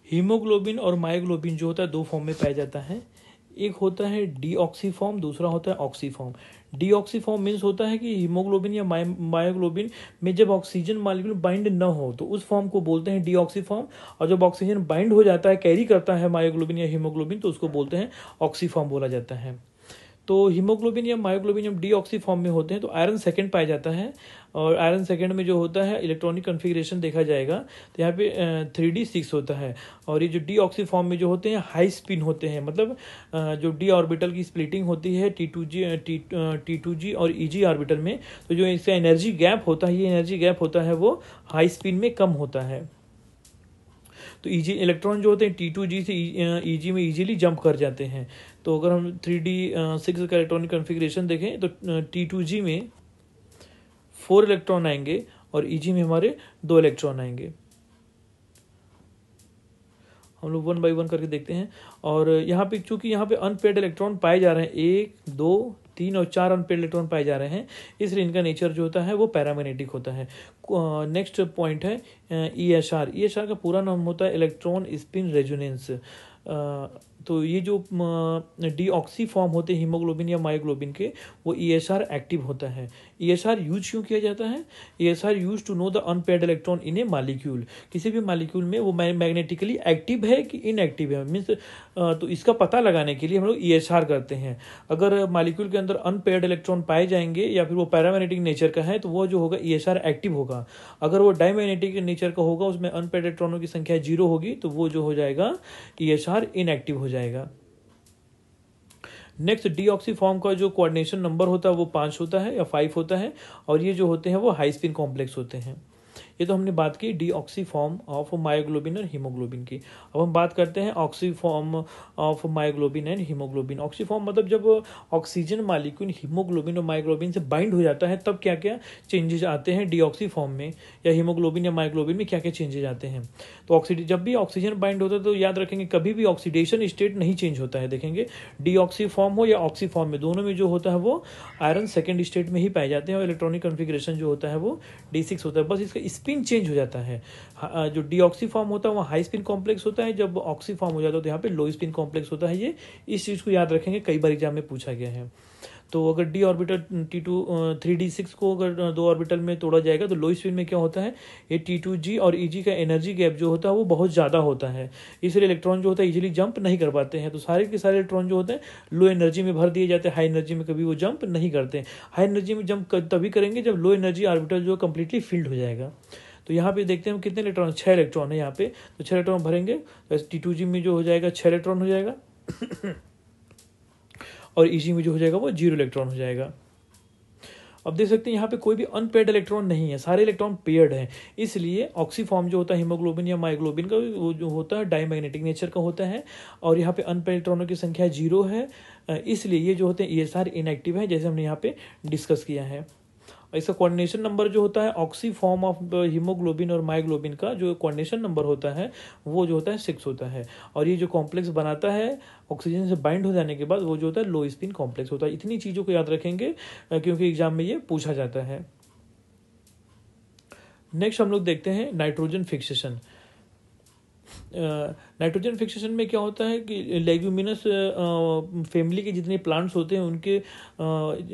Haemoglobin और myoglobin जो होता है दो फॉर्म में पाया जाता है। एक होता है डीऑक्सी फॉर्म, दूसरा होता है oxy form. Deoxy form means होता है कि हीमोग्लोबिन या मायोग्लोबिन में जब ऑक्सीजन मालिक्यूल बाइंड न हो तो उस फॉर्म को बोलते हैं डीऑक्सी फॉर्म, और जब ऑक्सीजन बाइंड हो जाता है, कैरी करता है मायोग्लोबिन या हीमोग्लोबिन, तो उसको बोलते हैं ऑक्सी फॉर्म बोला जाता है। तो हीमोग्लोबिन या मायोग्लोबिन जब डीऑक्सी फॉर्म में होते हैं तो आयरन सेकंड पाया जाता है, और आयरन सेकंड में जो होता है इलेक्ट्रॉनिक कन्फिग्रेशन देखा जाएगा तो यहाँ पे 3d6 होता है। और ये जो डीऑक्सी फॉर्म में जो होते हैं हाई स्पिन होते हैं, मतलब जो डी ऑर्बिटल की स्प्लिटिंग होती है T2G और EG ऑर्बिटल में, तो जो इसका एनर्जी गैप होता है, ये एनर्जी गैप होता है वो हाई स्पिन में कम होता है। तो EG इलेक्ट्रॉन जो होते हैं T2G से EG में इजीली जंप कर जाते हैं। तो अगर हम 3d6 का इलेक्ट्रॉनिक कन्फिग्रेशन देखें तो T2G में 4 इलेक्ट्रॉन आएंगे और EG में हमारे 2 इलेक्ट्रॉन आएंगे। हम लोग 1 बाई 1 करके देखते हैं। और यहाँ पे चूंकि यहाँ पे अनपेयर्ड इलेक्ट्रॉन पाए जा रहे हैं, 1 2 3 और 4 अनपेयर्ड इलेक्ट्रॉन पाए जा रहे हैं, इसलिए इनका नेचर जो होता है वो पैरामैग्नेटिक होता है। नेक्स्ट पॉइंट है ESR। ESR का पूरा नाम होता है इलेक्ट्रॉन स्पिन रेजोनेंस। तो ये जो डीऑक्सी फॉर्म होते हैं हीमोग्लोबिन या मायोग्लोबिन के, वो ESR एक्टिव होता है। ESR यूज क्यों किया जाता है? ESR use to know the unpaired electron in a molecule. किसी भी मालिक्यूल में वो मैग्नेटिकली एक्टिव है कि इनएक्टिव है, मीन्स तो इसका पता लगाने के लिए हम लोग ESR करते हैं। अगर मालिक्यूल के अंदर अनपेयर्ड इलेक्ट्रॉन पाए जाएंगे या फिर वो पैरामैग्नेटिक नेचर का है तो वो जो होगा ESR एक्टिव होगा। अगर वो डायमैग्नेटिक नेचर का होगा, उसमें अनपेयर्ड इलेक्ट्रॉनों की संख्या 0 होगी, तो वो जो हो जाएगा ESR इनएक्टिव हो जाएगा। नेक्स्ट डीऑक्सी फॉर्म का जो कोऑर्डिनेशन नंबर होता है वो 5 होता है या 5 होता है, और ये जो होते हैं वो हाई स्पिन कॉम्प्लेक्स होते हैं। ये तो हमने बात की डीऑक्सी फॉर्म ऑफ मायोग्लोबिन और हीमोग्लोबिन की। अब हम बात करते हैं oxy form of myoglobin and haemoglobin. Oxy form मतलब जब ऑक्सीजन मालिक्यूल हीमोग्लोबिन और मायोग्लोबिन से बाइंड हो जाता है तब क्या क्या चेंजेस आते हैं डीऑक्सी फॉर्म में, या हीमोग्लोबिन या मायोग्लोबिन में क्या क्या चेंजेस आते हैं। तो जब भी ऑक्सीजन बाइंड होता है तो याद रखेंगे कभी भी ऑक्सीडेशन स्टेट नहीं चेंज होता है। देखेंगे डीऑक्सी फॉर्म हो या ऑक्सी फॉर्म में, दोनों में जो होता है वो आयरन सेकेंड स्टेट में ही पाए जाते हैं, और इलेक्ट्रॉनिक कन्फिग्रेशन जो होता है वो D6 होता है। बस इसका स्पिन चेंज हो जाता है। जो डीऑक्सी फॉर्म होता है वो हाई स्पिन कॉम्प्लेक्स होता है, जब ऑक्सी फॉर्म हो जाता है तो यहाँ पे लो स्पिन कॉम्प्लेक्स होता है। ये इस चीज को याद रखेंगे, कई बार एग्जाम में पूछा गया है। तो अगर डी ऑर्बिटल T3D6 को अगर 2 ऑर्बिटल में तोड़ा जाएगा तो लो स्पिन में क्या होता है, ये T2G और EG का एनर्जी गैप जो होता है वो बहुत ज़्यादा होता है, इसलिए इलेक्ट्रॉन जो होता है इजीली जंप नहीं कर पाते हैं। तो सारे के सारे इलेक्ट्रॉन जो होते हैं लो एनर्जी में भर दिए जाते हैं, हाई एनर्जी में कभी वो जंप नहीं करते। हाई एनर्जी में जंप तभी करेंगे जब लो एनर्जी ऑर्बिटल जो कम्प्लीटली फिल्ड हो जाएगा। तो यहाँ पे देखते हैं कितने इलेक्ट्रॉन, 6 इलेक्ट्रॉन है यहाँ पे, तो 6 इलेक्ट्रॉन भरेंगे तो T2G में जो हो जाएगा 6 इलेक्ट्रॉन हो जाएगा और EG में जो हो जाएगा वो 0 इलेक्ट्रॉन हो जाएगा। अब देख सकते हैं यहाँ पे कोई भी अनपेयर्ड इलेक्ट्रॉन नहीं है, सारे इलेक्ट्रॉन पेयर्ड हैं, इसलिए ऑक्सी फॉर्म जो होता है हीमोग्लोबिन या मायोग्लोबिन का वो जो होता है डायमैग्नेटिक नेचर का होता है, और यहाँ पे अनपेयर्ड इलेक्ट्रॉनों की संख्या 0 है, इसलिए ये जो होते हैं ESR इनएक्टिव है, जैसे हमने यहाँ पे डिस्कस किया है। इसका कोऑर्डिनेशन नंबर जो होता है ऑक्सी फॉर्म ऑफ हीमोग्लोबिन और मायोग्लोबिन का जो कोऑर्डिनेशन नंबर होता है वो जो होता है 6 होता है, और ये जो कॉम्प्लेक्स बनाता है ऑक्सीजन से बाइंड हो जाने के बाद वो जो होता है लो स्पिन कॉम्प्लेक्स होता है। इतनी चीज़ों को याद रखेंगे क्योंकि एग्जाम में ये पूछा जाता है। नेक्स्ट हम लोग देखते हैं नाइट्रोजन फिक्सेशन। नाइट्रोजन फिक्सेशन में क्या होता है कि लेग्यूमिनस फैमिली के जितने प्लांट्स होते हैं उनके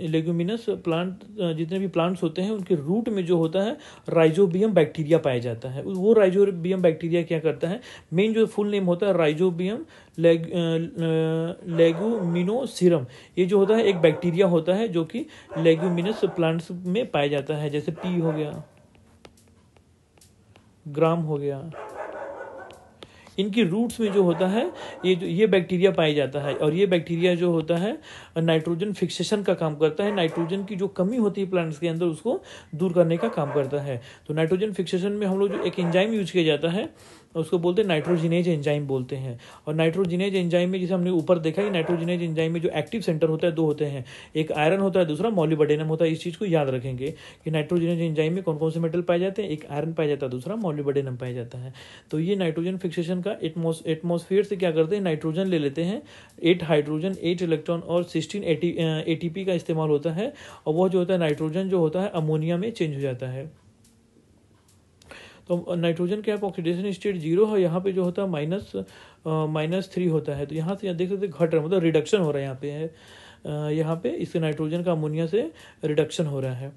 लेग्यूमिनस प्लांट जितने भी प्लांट्स होते हैं उनके रूट में जो होता है राइजोबियम बैक्टीरिया पाया जाता है। वो राइजोबियम बैक्टीरिया क्या करता है, मेन जो फुल नेम होता है राइजोबियम लेगुमिनोसिरम, ये जो होता है एक बैक्टीरिया होता है जो कि लेग्यूमिनस प्लांट्स में पाया जाता है, जैसे पी हो गया, ग्राम हो गया, इनकी रूट्स में जो होता है ये बैक्टीरिया पाया जाता है, और ये बैक्टीरिया जो होता है नाइट्रोजन फिक्सेशन का काम करता है। नाइट्रोजन की जो कमी होती है प्लांट्स के अंदर उसको दूर करने का काम करता है। तो नाइट्रोजन फिक्सेशन में हम लोग जो एक एंजाइम यूज किया जाता है उसको बोलते हैं नाइट्रोजिनेज एंजाइम बोलते हैं। और नाइट्रोजिनेज एंजाइम में जैसे हमने ऊपर देखा कि नाइट्रोजिनेज एंजाइम में जो एक्टिव सेंटर होता है 2 होते हैं, एक आयरन होता है, दूसरा मॉलिब्डेनम होता है। इस चीज़ को याद रखेंगे कि नाइट्रोजिनेज एंजाइम में कौन कौन से मेटल पाए जाते हैं, एक आयरन पाया जाता है, दूसरा मॉलिब्डेनम पाया जाता है। तो ये नाइट्रोजन फिक्सेशन का एटमॉस्फेयर से क्या करते हैं, नाइट्रोजन ले लेते हैं, 8 हाइड्रोजन 8 इलेक्ट्रॉन और 16 ATP का इस्तेमाल होता है, और वह जो होता है नाइट्रोजन जो होता है अमोनिया में चेंज हो जाता है। तो तो नाइट्रोजन के यहाँ पे ऑक्सीडेशन स्टेट 0 है, यहाँ पे जो होता है -3 होता है। तो यहाँ से देख सकते घट रहा है, मतलब रिडक्शन हो रहा है यहाँ पे है, यहाँ पे इसके नाइट्रोजन का अमोनिया से रिडक्शन हो रहा है।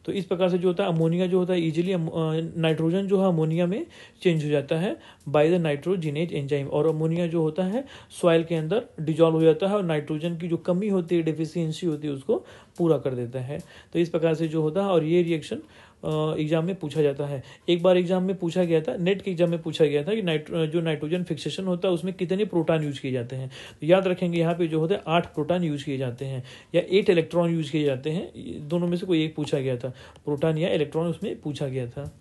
तो इस प्रकार से जो होता है अमोनिया जो होता है इजीली नाइट्रोजन जो है अमोनिया में चेंज हो जाता है बाय द नाइट्रोजिनेज एंजाइम, और अमोनिया जो होता है सॉइल के अंदर डिजॉल्व हो जाता है और नाइट्रोजन की जो कमी होती है, डेफिशिएंसी होती है, उसको पूरा कर देता है। तो इस प्रकार से जो होता है, और ये रिएक्शन एग्जाम में पूछा जाता है। एक बार एग्जाम में पूछा गया था, नेट के एग्जाम में पूछा गया था कि जो नाइट्रोजन फिक्सेशन होता है उसमें कितने प्रोटॉन यूज किए जाते हैं। तो याद रखेंगे यहाँ पे जो होता है 8 प्रोटॉन यूज किए जाते हैं या 8 इलेक्ट्रॉन यूज किए जाते हैं, दोनों में से कोई एक पूछा गया था, प्रोटॉन या इलेक्ट्रॉन उसमें पूछा गया था।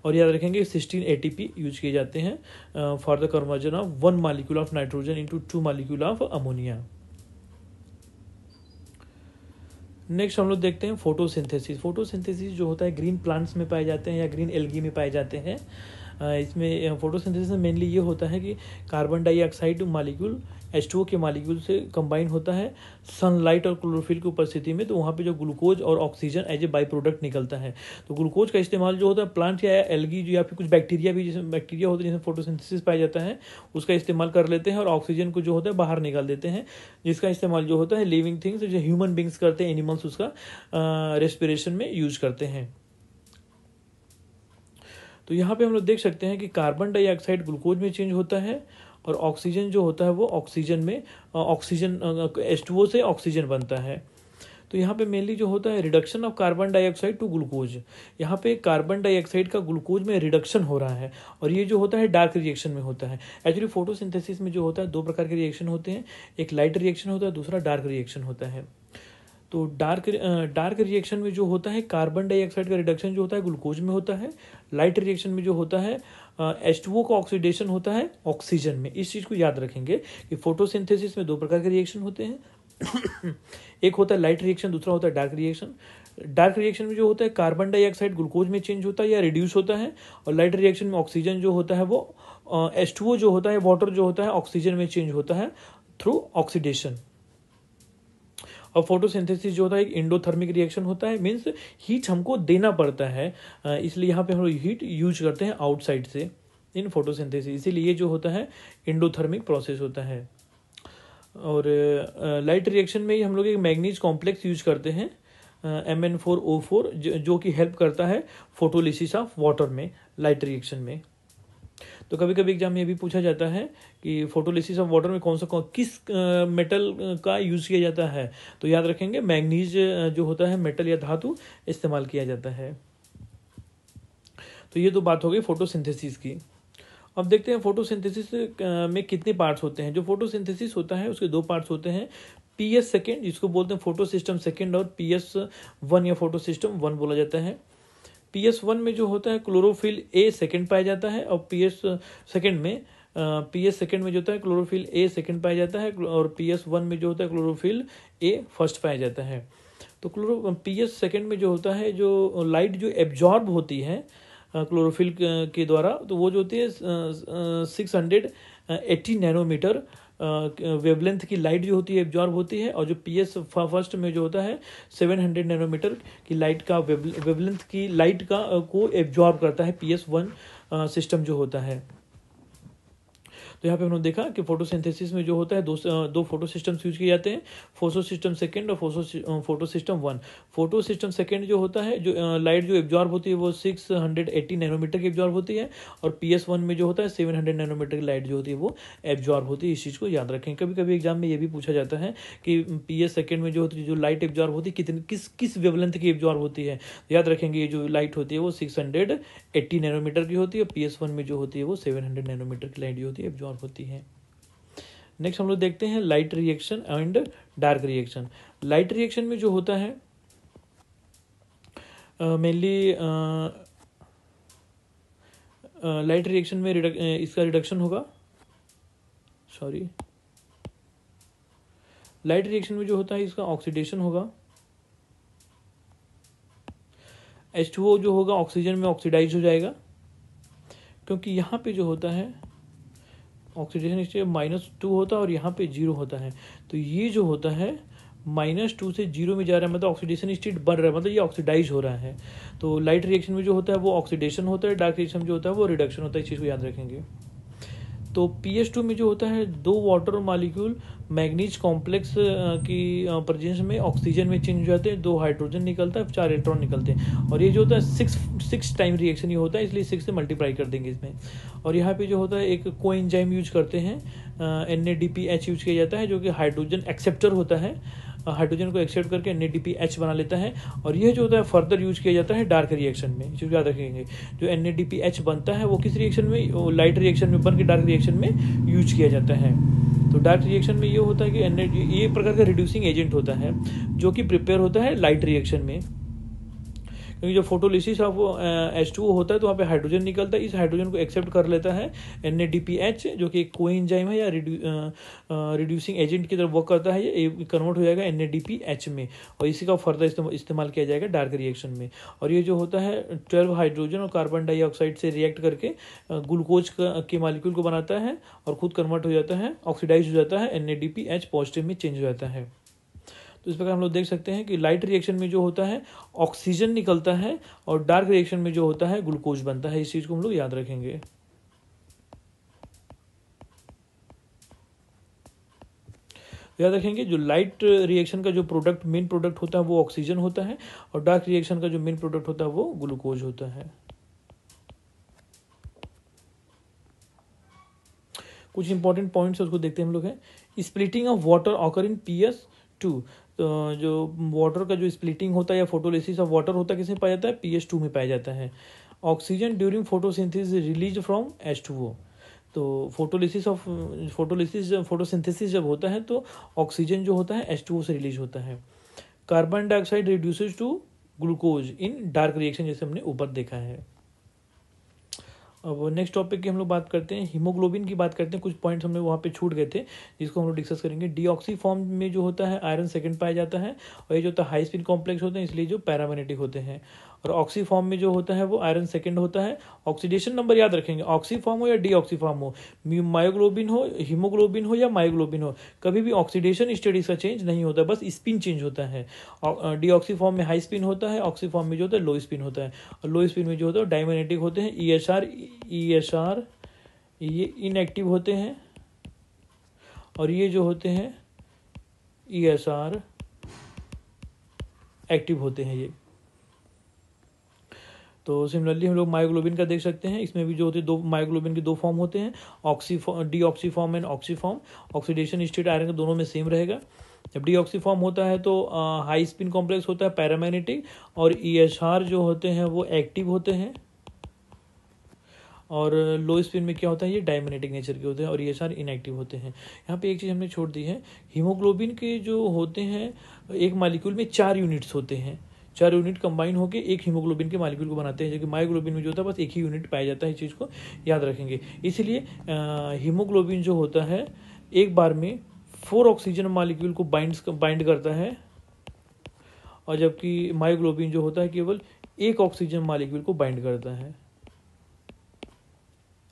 और याद रखेंगे 16 ATP यूज किए जाते हैं for the conversion of 1 molecule of nitrogen into 2 molecule of ammonia. Next हम लोग देखते हैं फोटोसिंथेसिस। फोटोसिंथेसिस जो होता है ग्रीन प्लांट्स में पाए जाते हैं या ग्रीन एल्गी में पाए जाते हैं। इसमें फोटोसिंथेसिस में मेनली ये होता है कि कार्बन डाइऑक्साइड मॉलिक्यूल H2O के मॉलिक्यूल से कंबाइन होता है सनलाइट और क्लोरोफिल की उपस्थिति में, तो वहाँ पे जो ग्लूकोज और oxygen as a by product निकलता है। तो ग्लूकोज का इस्तेमाल जो होता है प्लांट या एल्गी जो या फिर कुछ बैक्टीरिया भी, जिसमें बैक्टीरिया होते हैं जिसमें फोटोसिंथेसिस पाया जाता है, उसका इस्तेमाल कर लेते हैं और ऑक्सीजन को जो होता है बाहर निकाल देते हैं, जिसका इस्तेमाल जो होता है लिविंग थिंग्स जो ह्यूमन बींग्स करते हैं, एनिमल्स उसका रेस्पिरेशन में यूज करते हैं। तो यहाँ पे हम लोग देख सकते हैं कि कार्बन डाइऑक्साइड ग्लूकोज में चेंज होता है और ऑक्सीजन जो होता है वो ऑक्सीजन में H2O से ऑक्सीजन बनता है। तो यहाँ पे मेनली जो होता है reduction of carbon dioxide to glucose, यहाँ पे कार्बन डाइऑक्साइड का ग्लूकोज में रिडक्शन हो रहा है और ये जो होता है डार्क रिएक्शन में होता है। एक्चुअली फोटोसिंथेसिस में जो होता है 2 प्रकार के रिएक्शन होते हैं, एक लाइट रिएक्शन होता है, दूसरा डार्क रिएक्शन होता है। तो डार्क रिएक्शन में जो होता है कार्बन डाइऑक्साइड का रिडक्शन जो होता है ग्लूकोज में होता है। लाइट रिएक्शन में जो होता है H2O का ऑक्सीडेशन होता है ऑक्सीजन में। इस चीज़ को याद रखेंगे कि फोटोसिंथेसिस में 2 प्रकार के रिएक्शन होते हैं एक होता है लाइट रिएक्शन, दूसरा होता है डार्क रिएक्शन। डार्क रिएक्शन में जो होता है कार्बन डाइऑक्साइड ग्लूकोज में चेंज होता है या रिड्यूस होता है, और लाइट रिएक्शन में ऑक्सीजन जो होता है वो H2O जो होता है वाटर जो होता है ऑक्सीजन में चेंज होता है थ्रू ऑक्सीडेशन। और फोटोसिंथेसिस जो होता है एक एंडोथर्मिक रिएक्शन होता है, मीन्स हीट हमको देना पड़ता है, इसलिए यहाँ पे हम लोग हीट यूज करते हैं आउटसाइड से इन फोटोसिंथेसिस, इसीलिए ये जो होता है एंडोथर्मिक प्रोसेस होता है। और लाइट रिएक्शन में ही हम लोग एक मैग्नीज कॉम्प्लेक्स यूज करते हैं Mn4O4 जो कि हेल्प करता है फोटोलिसिस ऑफ वाटर में लाइट रिएक्शन में। तो कभी कभी एग्जाम में ये भी पूछा जाता है कि फोटोलिसिस ऑफ वाटर में किस मेटल का यूज किया जाता है। तो याद रखेंगे मैग्नीज जो होता है मेटल या धातु इस्तेमाल किया जाता है। तो ये तो बात हो गई फोटोसिंथेसिस की। अब देखते हैं फोटोसिंथेसिस में कितने पार्ट्स होते हैं। जो फोटोसिंथेसिस होता है उसके 2 पार्ट्स होते हैं, PS सेकेंड जिसको बोलते हैं फोटोसिस्टम सेकेंड, और PS1 या फोटोसिस्टम 1 बोला जाता है। PS1 में जो होता है क्लोरोफिल A सेकेंड पाया जाता है, और PS सेकेंड में जो होता है क्लोरोफिल A सेकेंड पाया जाता है, और PS1 में जो होता है क्लोरोफिल A फर्स्ट पाया जाता है। तो PS सेकेंड में जो होता है जो लाइट जो एब्जॉर्ब होती है क्लोरोफिल के द्वारा, तो वो जो होती है 680 नैनोमीटर वेवलेंथ की लाइट जो होती है एब्जॉर्ब होती है, और जो PS फर्स्ट में जो होता है 700 नैनोमीटर की लाइट का वेवलेंथ की लाइट का को एब्जॉर्ब करता है PS1 सिस्टम जो होता है। तो यहाँ पे हमने देखा कि फोटोसिंथेसिस में जो होता है 2 फोटो सिस्टम्स यूज किए जाते हैं, फोटो सिस्टम सेकेंड और photo system 1। Photo system second जो होता है जो लाइट जो एब्जॉर्ब होती है वो 680 नैनोमीटर की एब्जॉर्ब होती है, और PS1 में जो होता है 700 नैनोमीटर की लाइट जो होती है वो एब्जॉर्ब होती है। इस चीज़ को याद रखें। कभी कभी एग्जाम में ये भी पूछा जाता है कि PS सेकेंड में जो होती है जो लाइट एब्जॉर्ब होती है कितनी किस वेवलेंथ की एब्जॉर्ब होती है। याद रखेंगे ये जो लाइट होती है वो 680 नैनोमीटर की होती है, और PS1 में जो होती है वो 700 नैनोमीटर की लाइट जो होती है एब्जॉर्ब होती है। नेक्स्ट हम लोग देखते हैं light reaction and dark reaction. Light reaction में जो होता है मेनली लाइट रिएक्शन में इसका रिडक्शन होगा, लाइट रिएक्शन में जो होता है इसका ऑक्सीडेशन होगा। H2O जो होगा ऑक्सीजन में ऑक्सीडाइज हो जाएगा, क्योंकि यहाँ पे जो होता है ऑक्सीडेशन स्टेट -2 होता है और यहाँ पे 0 होता है। तो ये जो होता है -2 से 0 में जा रहा है, मतलब ऑक्सीडेशन स्टेट बन रहा है, मतलब ये ऑक्सीडाइज हो रहा है। तो लाइट रिएक्शन में जो होता है वो ऑक्सीडेशन होता है, डार्क रिएक्शन में जो होता है वो रिडक्शन होता है। इस चीज़ को याद रखेंगे। तो पीएच2 में जो होता है 2 वाटर मॉलिक्यूल मैग्नीज कॉम्प्लेक्स की प्रेजेंस में ऑक्सीजन में चेंज हो जाते हैं, 2 हाइड्रोजन निकलता है, 4 इलेक्ट्रॉन निकलते हैं। और ये जो होता है 6 टाइम रिएक्शन ये होता है, इसलिए 6 से मल्टीप्लाई कर देंगे इसमें। और यहाँ पे जो होता है एक कोएंजाइम यूज करते हैं, NADPH यूज किया जाता है, जो कि हाइड्रोजन एक्सेप्टर होता है, हाइड्रोजन को एक्सेप्ट करके NADPH बना लेता है। और यह जो होता है फर्दर यूज किया जाता है डार्क रिएक्शन में। इस चीज़ याद रखेंगे, जो NADPH बनता है वो किस रिएक्शन में, वो लाइट रिएक्शन में बन के डार्क रिएक्शन में यूज किया जाता है। तो डार्क रिएक्शन में ये होता है कि ये प्रकार का रिड्यूसिंग एजेंट होता है जो कि प्रिपेयर होता है लाइट रिएक्शन में, क्योंकि जो फोटोलिसिस ऑफ H2O होता है तो वहाँ पे हाइड्रोजन निकलता है, इस हाइड्रोजन को एक्सेप्ट कर लेता है NADPH, जो कि एक कोएंजाइम है या रिड्यूसिंग एजेंट की तरफ वर्क करता है, ये कन्वर्ट हो जाएगा NADPH में, और इसी का फर्दर इस्तेमाल किया जाएगा डार्क रिएक्शन में। और ये जो होता है 12 हाइड्रोजन और कार्बन डाइऑक्साइड से रिएक्ट करके ग्लूकोज के मॉलिक्यूल को बनाता है और खुद कन्वर्ट हो जाता है, ऑक्सीडाइज हो जाता है, NADPH पॉजिटिव में चेंज हो जाता है। तो इस प्रकार हम लोग देख सकते हैं कि लाइट रिएक्शन में जो होता है ऑक्सीजन निकलता है और डार्क रिएक्शन में जो होता है ग्लूकोज बनता है। इस चीज को हम लोग याद रखेंगे। याद रखेंगे जो लाइट रिएक्शन का जो प्रोडक्ट मेन प्रोडक्ट होता है वो ऑक्सीजन होता है, और डार्क रिएक्शन का जो मेन प्रोडक्ट होता है वो ग्लूकोज होता है। कुछ इंपॉर्टेंट पॉइंट्स उसको देखते हैं हम लोग हैं। Splitting of water occur in PS2। तो जो वाटर का जो स्प्लिटिंग होता है या फोटोलिसिस ऑफ वाटर होता है किसमें पाया जाता है, PS2 में पाया जाता है। Oxygen during photosynthesis release from H2O। तो फोटोसिंथेसिस जब होता है तो ऑक्सीजन जो होता है H2O से रिलीज होता है। Carbon dioxide reduces to glucose in dark reaction, जैसे हमने ऊपर देखा है। अब नेक्स्ट टॉपिक की हम लोग बात करते हैं, हीमोग्लोबिन की बात करते हैं। कुछ पॉइंट्स हमने वहाँ पे छूट गए थे जिसको हम लोग डिस्कस करेंगे। डीऑक्सी फॉर्म में जो होता है आयरन सेकंड पाया जाता है, और ये जो होता है हाई स्पिन कॉम्प्लेक्स होते हैं, इसलिए जो पैरामैग्नेटिक होते हैं। और ऑक्सी फॉर्म में जो होता है वो आयरन सेकंड होता है। ऑक्सीडेशन नंबर याद रखेंगे, ऑक्सी फॉर्म हो या डीऑक्सी फॉर्म हो, मायोग्लोबिन हो, हीमोग्लोबिन हो या मायोग्लोबिन हो, कभी भी ऑक्सीडेशन स्टेट इसका चेंज नहीं होता, बस स्पिन चेंज होता है। डीऑक्सी फॉर्म में हाई स्पिन होता है, ऑक्सी फॉर्म में जो होता है लो स्पिन होता है, और लो स्पिन में जो होता है डायमैग्नेटिक होते हैं। ESR ये इनएक्टिव होते हैं, और ये जो होते हैं ESR एक्टिव होते हैं ये। तो सिमिलरली हम लोग मायोग्लोबिन का देख सकते हैं, इसमें भी जो होते हैं दो मायोग्लोबिन के दो फॉर्म होते हैं, deoxy form and oxy form. Oxidation state iron का दोनों में सेम रहेगा। जब डीऑक्सी फॉर्म होता है तो हाई स्पिन कॉम्प्लेक्स होता है पैरामैग्नेटिक, और ESR जो होते हैं वो एक्टिव होते हैं, और लो स्पिन में क्या होता है ये डायमैग्नेटिक नेचर के होते हैं, और ESR इनएक्टिव होते हैं। यहाँ पे एक चीज़ हमने छोड़ दी है, हीमोग्लोबिन के जो होते हैं एक मॉलिक्यूल में 4 यूनिट्स होते हैं, 4 यूनिट कंबाइन होकर एक हीमोग्लोबिन के मॉलिक्यूल को बनाते हैं, जबकि मायोग्लोबिन में जो होता है बस एक ही यूनिट पाया जाता है। इस चीज़ को याद रखेंगे। इसलिए हीमोग्लोबिन जो होता है एक बार में 4 ऑक्सीजन मॉलिक्यूल को बाइंड करता है, और जबकि मायोग्लोबिन जो होता है केवल एक ऑक्सीजन मॉलिक्यूल को बाइंड करता है।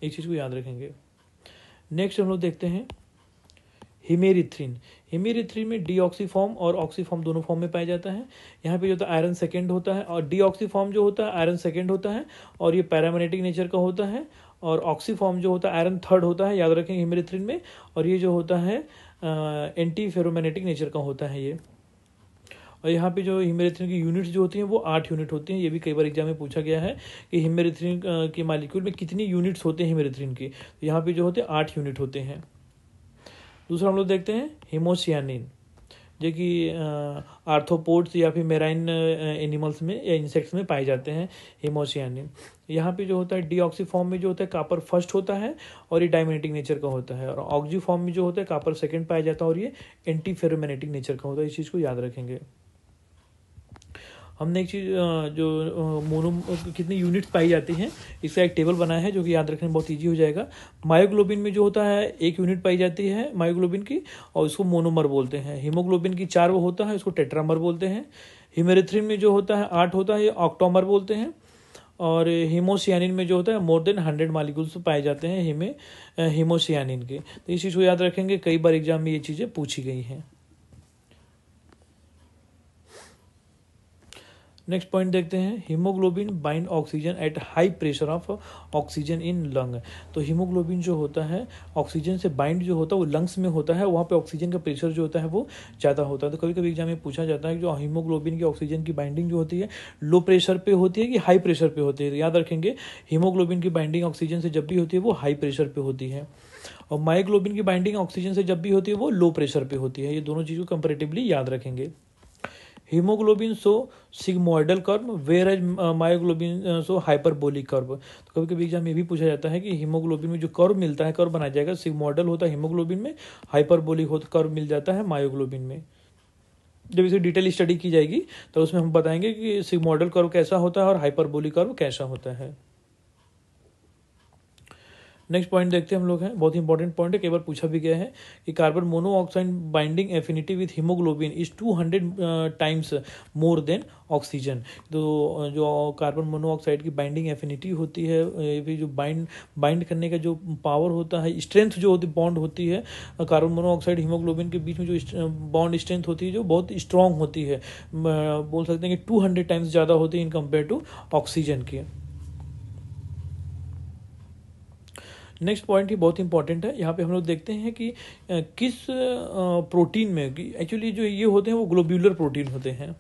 एक चीज़ को याद रखेंगे। नेक्स्ट हम लोग देखते हैं हिमेरिथ्रिन। हिमेरिथ्रिन में डीऑक्सी फॉर्म और ऑक्सी फॉर्म दोनों फॉर्म में पाया जाता है। यहाँ पे जो होता है आयरन सेकेंड होता है, और डीऑक्सी फॉर्म जो होता है आयरन सेकेंड होता है, और ये पैरामैग्नेटिक नेचर का होता है। और ऑक्सी फॉर्म जो होता है आयरन थर्ड होता है, याद रखेंगे हिमेरिथ्रिन में। और ये जो होता है एंटी फेरोमैग्नेटिक नेचर का होता है ये। और यहाँ पे जो हिमेरिथ्रिन की यूनिट्स जो होती हैं वो 8 यूनिट होती हैं। ये भी कई बार एग्जाम में पूछा गया है कि हिमेरिथ्रिन के मॉलिक्यूल में कितनी यूनिट्स होते हैं हिमेरिथ्रिन की। तो यहाँ पे जो होते हैं 8 यूनिट होते हैं। दूसरा हम लोग देखते हैं हिमोसियानिन, जो कि आर्थ्रोपोड्स या फिर मेराइन एनिमल्स में या इंसेक्ट्स में पाए जाते हैं हिमोसियानिन। यहाँ पे जो होता है डीऑक्सी फॉर्म में जो होता है कापर फर्स्ट होता है, और ये डायमैग्नेटिक नेचर का होता है। और ऑक्सी फॉर्म में जो होता है कापर सेकंड पाया जाता है, और ये एंटी फेरोमैग्नेटिक नेचर का होता है। इस चीज़ को याद रखेंगे। हमने एक चीज़ जो मोनो कितनी यूनिट्स पाई जाती हैं इसका एक टेबल बनाया है, जो कि याद रखने में बहुत ईजी हो जाएगा। मायोग्लोबिन में जो होता है 1 यूनिट पाई जाती है मायोग्लोबिन की, और इसको मोनोमर बोलते हैं। हीमोग्लोबिन की 4 वो होता है, इसको टेट्रामर बोलते हैं। हिमेरिथ्रिन में जो होता है 8 होता है, ये ऑक्टोमर बोलते हैं। और हीमोसियानिन में जो होता है मोर देन 100 मॉलिक्यूल्स पाए जाते हैं हीमोसियानिन के। तो इस चीज़ को याद रखेंगे, कई बार एग्जाम में ये चीज़ें पूछी गई हैं। नेक्स्ट पॉइंट देखते हैं, haemoglobin bind oxygen at high pressure of oxygen in lung. तो हीमोग्लोबिन जो होता है ऑक्सीजन से बाइंड जो होता है वो लंग्स में होता है, वहाँ पे ऑक्सीजन का प्रेशर जो होता है वो ज़्यादा होता है। तो कभी कभी एग्जाम में पूछा जाता है कि जो हीमोग्लोबिन की ऑक्सीजन की बाइंडिंग जो होती है लो प्रेशर पे होती है कि हाई प्रेशर पे होती है। तो याद रखेंगे हीमोग्लोबिन की बाइंडिंग ऑक्सीजन से जब भी होती है वो हाई प्रेशर पे होती है, और मायोग्लोबिन की बाइंडिंग ऑक्सीजन से जब भी होती है वो लो प्रेशर पे होती है। ये दोनों चीज़ को कंपेरेटिवली याद रखेंगे। Haemoglobin shows sigmoidal curve whereas myoglobin shows hyperbolic curve. तो कभी कभी एग्जाम में भी पूछा जाता है कि हीमोग्लोबिन में जो कर्व मिलता है, कर्व बनाया जाएगा, सिग्मोइडल होता है हीमोग्लोबिन में, हाइपरबोलिक होता कर्व मिल जाता है मायोग्लोबिन में। जब इसे डिटेल स्टडी की जाएगी तो उसमें हम बताएंगे कि सिग्मोइडल कर्व कैसा होता है और हाइपरबोलिक कर्व कैसा होता है। नेक्स्ट पॉइंट देखते हैं हम लोग हैं, बहुत इंपॉर्टेंट पॉइंट है, कई बार पूछा भी गया है कि carbon monoxide binding affinity with haemoglobin is 200 times more than oxygen. तो जो कार्बन मोनोऑक्साइड की बाइंडिंग एफिनिटी होती है, ये जो बाइंड करने का जो पावर होता है, स्ट्रेंथ जो होती बॉन्ड होती है कार्बन मोनोऑक्साइड हीमोग्लोबिन के बीच में जो बॉन्ड स्ट्रेंथ होती है जो बहुत स्ट्रॉन्ग होती है, बोल सकते हैं कि 200 टाइम्स ज़्यादा होती है इन कंपेयर टू ऑक्सीजन की। नेक्स्ट पॉइंट ही बहुत इंपॉर्टेंट है, यहाँ पे हम लोग देखते हैं कि किस प्रोटीन में, एक्चुअली जो ये होते हैं वो ग्लोब्यूलर प्रोटीन होते हैं,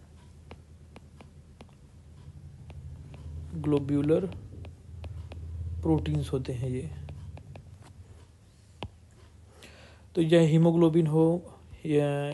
ग्लोब्यूलर प्रोटीन्स होते हैं ये। तो यह हीमोग्लोबिन हो या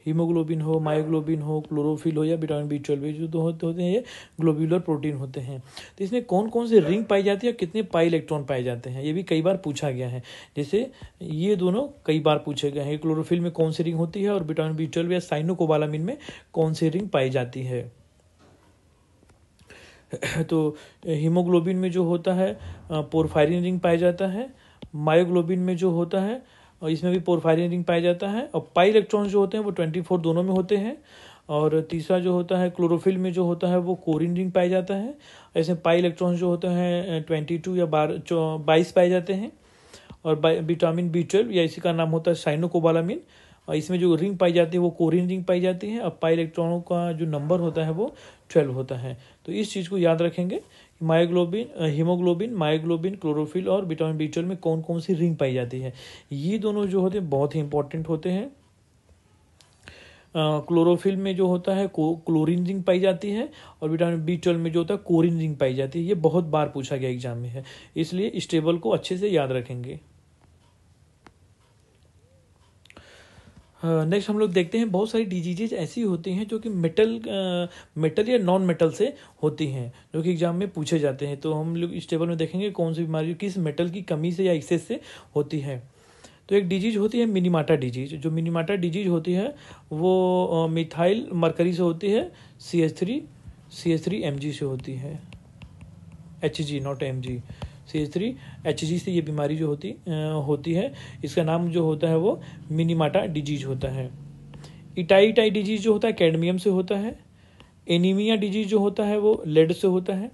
मायोग्लोबिन हो, क्लोरोफिल हो या विटामिन B12 जो तो होते हैं ये ग्लोब्यूलर प्रोटीन होते हैं। तो इसमें कौन कौन से रिंग पाई जाती है और कितने पाई इलेक्ट्रॉन पाए जाते हैं, ये भी कई बार पूछा गया है। जैसे ये दोनों कई बार पूछे गए हैं, क्लोरोफिल में कौन सी रिंग होती है और विटामिन B12 या साइनोकोबालामिन में कौन सी रिंग पाई जाती है। तो हीमोग्लोबिन में जो होता है पोरफायरिन रिंग पाया जाता है, मायोग्लोबिन में जो होता है और इसमें भी पोरफायरिन रिंग पाया जाता है, और पाई इलेक्ट्रॉन्स जो होते हैं वो 24 दोनों में होते हैं। और तीसरा जो होता है क्लोरोफिल में जो होता है वो कोरिन रिंग पाया जाता है। ऐसे पाई इलेक्ट्रॉन्स जो होते हैं 22 या 22 पाए जाते हैं। और विटामिन B12 या इसी का नाम होता है साइनोकोबालामिन, और इसमें जो रिंग पाई जाती है वो कोरिन रिंग पाई जाती है, और पाई इलेक्ट्रॉनों का जो नंबर होता है वो 12 होता है। तो इस चीज़ को याद रखेंगे, हीमोग्लोबिन, मायोग्लोबिन, क्लोरोफिल और विटामिन B12 में कौन कौन सी रिंग पाई जाती है। ये दोनों जो होते हैं बहुत ही इंपॉर्टेंट होते हैं। क्लोरोफिल में जो होता है क्लोरीन रिंग पाई जाती है, और विटामिन B12 में जो होता है कोरिन रिंग पाई जाती है। ये बहुत बार पूछा गया एग्जाम में है, इसलिए इस टेबल को अच्छे से याद रखेंगे। नेक्स्ट हम लोग देखते हैं, बहुत सारी डिजीजेज ऐसी होती हैं जो कि मेटल या नॉन मेटल से होती हैं, जो कि एग्जाम में पूछे जाते हैं। तो हम लोग इस टेबल में देखेंगे कौन सी बीमारी किस मेटल की कमी से या एक्सेस से होती है। तो एक डिजीज होती है मिनीमाटा डिजीज। जो मिनीमाटा डिजीज होती है वो मिथाइल मरकरी से होती है, CH3 Mg से होती है, Hg not Mg, CH3 Hg से ये बीमारी जो होती है, इसका नाम जो होता है वो मिनीमाटा डिजीज होता है। इटाई डिजीज जो होता है कैडमियम से होता है। एनीमिया डिजीज जो होता है वो लेड से होता है।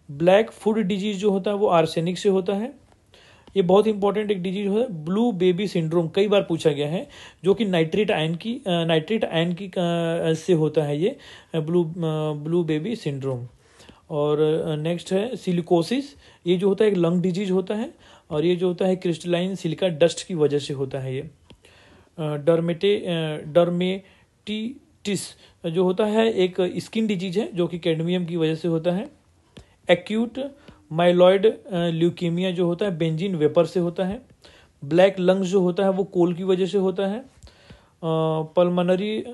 ब्लैक फूड डिजीज जो होता है वो आर्सेनिक से होता है। ये बहुत इंपॉर्टेंट एक डिजीज है ब्लू बेबी सिंड्रोम, कई बार पूछा गया है, जो कि नाइट्रेट आयन की से होता है ये ब्लू बेबी सिंड्रोम। और नेक्स्ट है सिलिकोसिस, ये जो होता है एक लंग डिजीज होता है, और ये जो होता है क्रिस्टलाइन सिलिका डस्ट की वजह से होता है। ये डर्मेटिटिस जो होता है एक स्किन डिजीज है, जो कि कैडमियम की वजह से होता है। एक्यूट माइलॉइड ल्यूकीमिया जो होता है बेंजीन वेपर से होता है। ब्लैक लंग्स जो होता है वो कोल की वजह से होता है। पल्मोनरी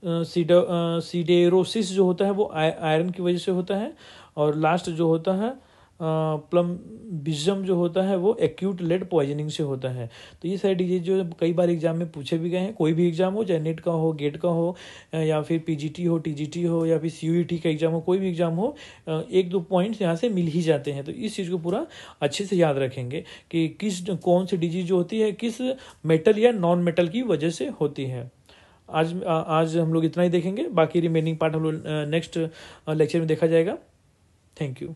सीडेरोसिस जो होता है वो आयरन की वजह से होता है। और लास्ट जो होता है प्लम्बिज्म जो होता है वो एक्यूट लेड पॉइजनिंग से होता है। तो ये सारी डिजीज जो कई बार एग्जाम में पूछे भी गए हैं, कोई भी एग्जाम हो, चाहे नेट का हो, गेट का हो, या फिर PGT हो, TGT हो, या फिर CUET का एग्जाम हो, कोई भी एग्जाम हो, एक दो पॉइंट्स यहाँ से मिल ही जाते हैं। तो इस चीज़ को पूरा अच्छे से याद रखेंगे कि कौन सी डिजीज जो होती है किस मेटल या नॉन मेटल की वजह से होती है। आज हम लोग इतना ही देखेंगे, बाकी रिमेनिंग पार्ट हम लोग नेक्स्ट लेक्चर में देखा जाएगा। Thank you.